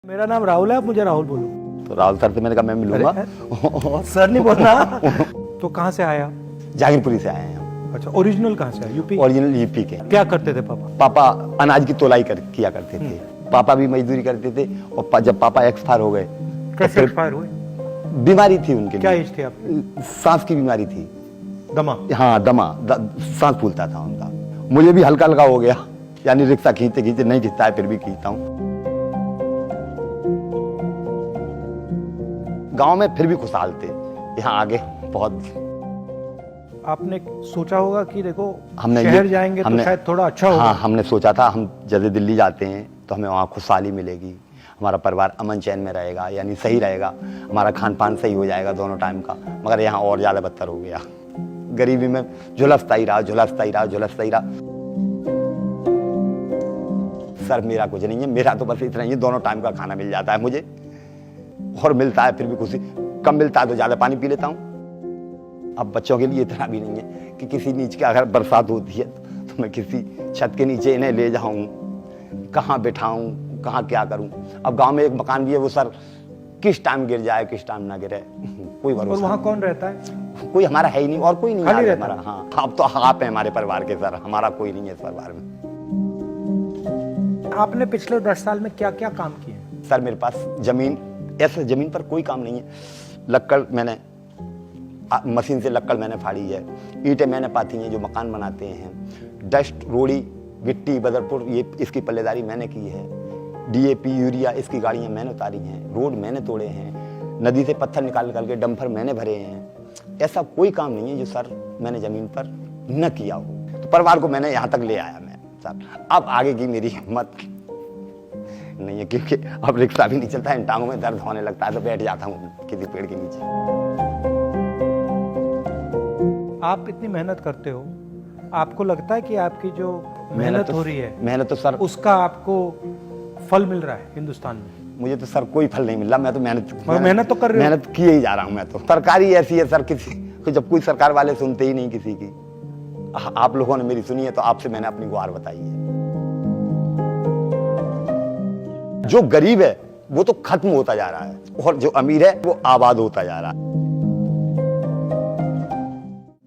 मेरा नाम राहुल है, आप मुझे राहुल बोलो। तो राहुल सर से मैंने कहा मैं मिलूंगा। सर नहीं बोलना। तो कहाँ से आया? जहांगीरपुरी से आए हैं हम। अच्छा, ओरिजिनल कहाँ से है? यूपी? ओरिजिनल यूपी के। क्या करते थे पापा? पापा अनाज की तोलाई किया करते थे। पापा भी मजदूरी करते थे और जब पापा एक्सपायर हो गए। कैसे एक्सपायर हुए? बीमारी थी उनके। क्या एज थी आपकी? सांस की बीमारी थी। दमा? हाँ दमा, सांस फूलता था उनका। मुझे भी हल्का हल्का हो गया, यानी रिक्शा खींचते खींचते, नहीं खींचता है फिर भी खींचता हूँ। गांव में फिर भी खुशहाल थे, यहाँ आगे बहुत। आपने सोचा होगा कि देखो हमने शहर जाएंगे तो शायद थोड़ा अच्छा होगा। हाँ, हमने सोचा था हम जैसे दिल्ली जाते हैं तो हमें वहाँ खुशहाली मिलेगी, हमारा परिवार अमन चैन में रहेगा, यानी सही रहेगा, हमारा खान पान सही हो जाएगा दोनों टाइम का। मगर यहाँ और ज़्यादा बदतर हो गया, गरीबी में झुलसता ही रहा, झुलसता ही रहा, झुलसता ही रहा। सर मेरा कुछ नहीं है, मेरा तो बस इतना ही है, दोनों टाइम का खाना मिल जाता है मुझे, और मिलता है फिर भी खुशी। कम मिलता है तो ज़्यादा पानी पी लेता हूँ। अब बच्चों के लिए इतना भी नहीं है कि किसी नीचे का, अगर बरसात होती है तो मैं किसी छत के नीचे इन्हें ले जाऊं, कहाँ बिठाऊं, कहाँ क्या करूं। अब गांव में एक मकान भी है, वो सर किस टाइम गिर जाए किस टाइम ना गिरे, कोई भरोसा। और वहाँ कौन रहता है? कोई हमारा है ही नहीं, और कोई नहीं खाली है रहता हमारा। हाँ, अब तो आप हैं हमारे परिवार के सर, हमारा कोई नहीं है इस परिवार में। आपने पिछले 10 साल में क्या क्या काम किए? सर मेरे पास जमीन, ऐसे जमीन पर कोई काम नहीं है। लक्कड़ मैंने मशीन से लक्कड़ मैंने फाड़ी है, ईंटें मैंने पाती हैं जो मकान बनाते हैं, डस्ट, रोड़ी, गिट्टी, बदरपुर, ये इसकी पल्लेदारी मैंने की है, डीएपी, यूरिया इसकी गाड़ियाँ मैंने उतारी हैं, रोड मैंने तोड़े हैं, नदी से पत्थर निकाल के डंपर मैंने भरे हैं। ऐसा कोई काम नहीं है जो सर मैंने ज़मीन पर न किया हो। तो परिवार को मैंने यहाँ तक ले आया मैं सर। अब आगे की मेरी हिम्मत नहीं है, क्योंकि अब रिक्शा भी नहीं चलता है, इन टांगों में दर्द होने लगता है तो बैठ जाता हूँ किसी पेड़ के नीचे। आप इतनी मेहनत करते हो, आपको लगता है कि आपकी जो मेहनत हो रही है, मेहनत तो सर, उसका आपको फल मिल रहा है हिंदुस्तान में? मुझे तो सर कोई फल नहीं मिल रहा। मैं तो मेहनत तो कर रहे हो। मेहनत किए ही जा रहा हूँ मैं तो। सरकारी ऐसी है सर, किसी जब कोई सरकार वाले सुनते ही नहीं किसी की। आप लोगों ने मेरी सुनी है तो आपसे मैंने अपनी गुहार बताई है। जो गरीब है वो तो खत्म होता जा रहा है, और जो अमीर है वो आबाद होता जा रहा है।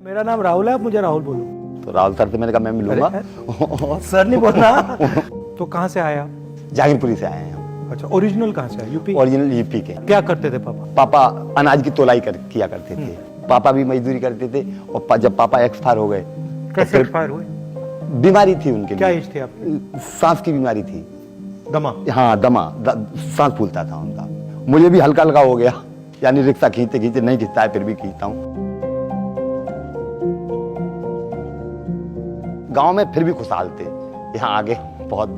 मेरा नाम राहुल है, आप मुझे राहुल बोलो। तो राहुल सर से मैंने कहा मैं मिलूंगा। सर नहीं बोलना। तो कहाँ से आया? जहांगीरपुरी से आए हैं हम। अच्छा, ओरिजिनल कहाँ से है? यूपी? ओरिजिनल यूपी के। क्या करते थे पापा? पापा अनाज की तोलाई किया करते थे। पापा भी मजदूरी करते थे और जब पापा एक्सपायर हो गए। कैसे एक्सपायर हुए? बीमारी थी उनके। क्या एज थी आपकी? सांस की बीमारी थी। दमा? हाँ दमा, सांस फूलता था उनका। मुझे भी हल्का हल्का हो गया, यानी रिक्शा खींचते खींचते, नहीं खींचता है फिर भी खींचता हूँ। गांव में फिर भी खुशहाल थे, यहाँ आगे बहुत।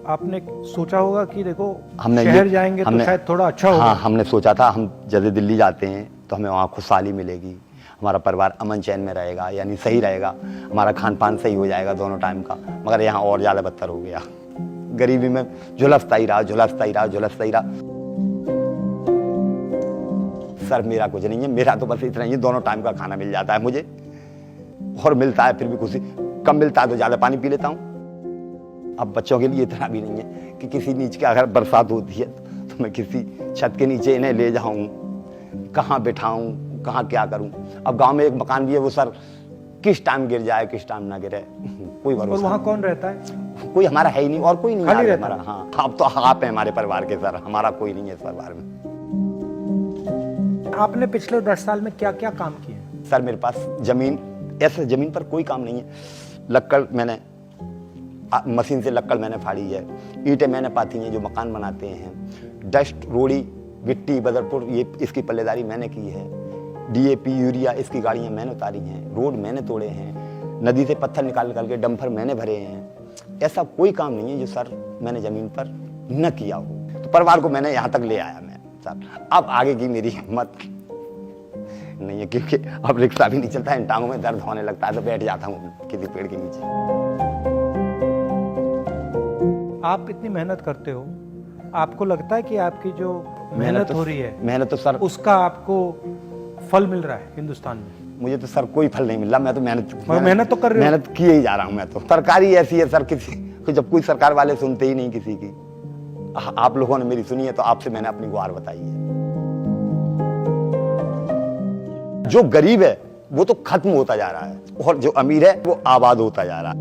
आपने सोचा होगा कि देखो हमने शहर जाएंगे तो शायद थोड़ा अच्छा होगा। हाँ, हमने सोचा था हम जैसे दिल्ली जाते हैं तो हमें वहाँ खुशहाली मिलेगी, हमारा परिवार अमन चैन में रहेगा, यानी सही रहेगा, हमारा खान पान सही हो जाएगा दोनों टाइम का। मगर यहाँ और ज़्यादा बदतर हो गया, गरीबी में झुलसता ही रहा, झुलसता ही रहा, झुलसता ही रहा। सर मेरा कुछ नहीं है, मेरा तो बस इतना ही है, दोनों टाइम का खाना मिल जाता है मुझे, और मिलता है फिर भी खुशी। कम मिलता है तो ज़्यादा पानी पी लेता हूँ। अब बच्चों के लिए इतना भी नहीं है कि किसी नीचे का, अगर बरसात होती है तो मैं किसी छत के नीचे इन्हें ले जाऊं, कहाँ बिठाऊं, कहाँ क्या करूं। अब गांव में एक मकान भी है, वो सर किस टाइम गिर जाए किस टाइम ना गिरे, कोई भरोसा। और वहाँ कौन रहता है? कोई हमारा है ही नहीं, और कोई नहीं खाली है रहता हमारा। हाँ, अब तो आप हैं हमारे परिवार के सर, हमारा कोई नहीं है इस परिवार में। आपने पिछले 10 साल में क्या क्या काम किए? सर मेरे पास जमीन, ऐसे जमीन पर कोई काम नहीं है। लक्कड़ मैंने मशीन से लक्कड़ मैंने फाड़ी है, ईंटें मैंने पाती हैं जो मकान बनाते हैं, डस्ट, रोड़ी, गिट्टी, बदरपुर, ये इसकी पल्लेदारी मैंने की है, डीएपी, यूरिया इसकी गाड़ियाँ मैंने उतारी हैं, रोड मैंने तोड़े हैं, नदी से पत्थर निकाल के डंपर मैंने भरे हैं। ऐसा कोई काम नहीं है जो सर मैंने ज़मीन पर न किया हो। तो परिवार को मैंने यहाँ तक ले आया मैं सर। अब आगे की मेरी हिम्मत नहीं है, क्योंकि अब रिक्शा भी नहीं चलता है, इन टांगों में दर्द होने लगता है तो बैठ जाता हूँ किसी पेड़ के नीचे। आप इतनी मेहनत करते हो, आपको लगता है कि आपकी जो मेहनत हो रही है, मेहनत तो सर, उसका आपको फल मिल रहा है हिंदुस्तान में? मुझे तो सर कोई फल नहीं मिल रहा। मैं तो मेहनत तो कर रहे हो। मेहनत किए ही जा रहा हूँ मैं तो। सरकारी ऐसी है सर, किसी जब कोई सरकार वाले सुनते ही नहीं किसी की। आप लोगों ने मेरी सुनी है तो आपसे मैंने अपनी गुहार बताई है। जो गरीब है वो तो खत्म होता जा रहा है और जो अमीर है वो आबाद होता जा रहा है।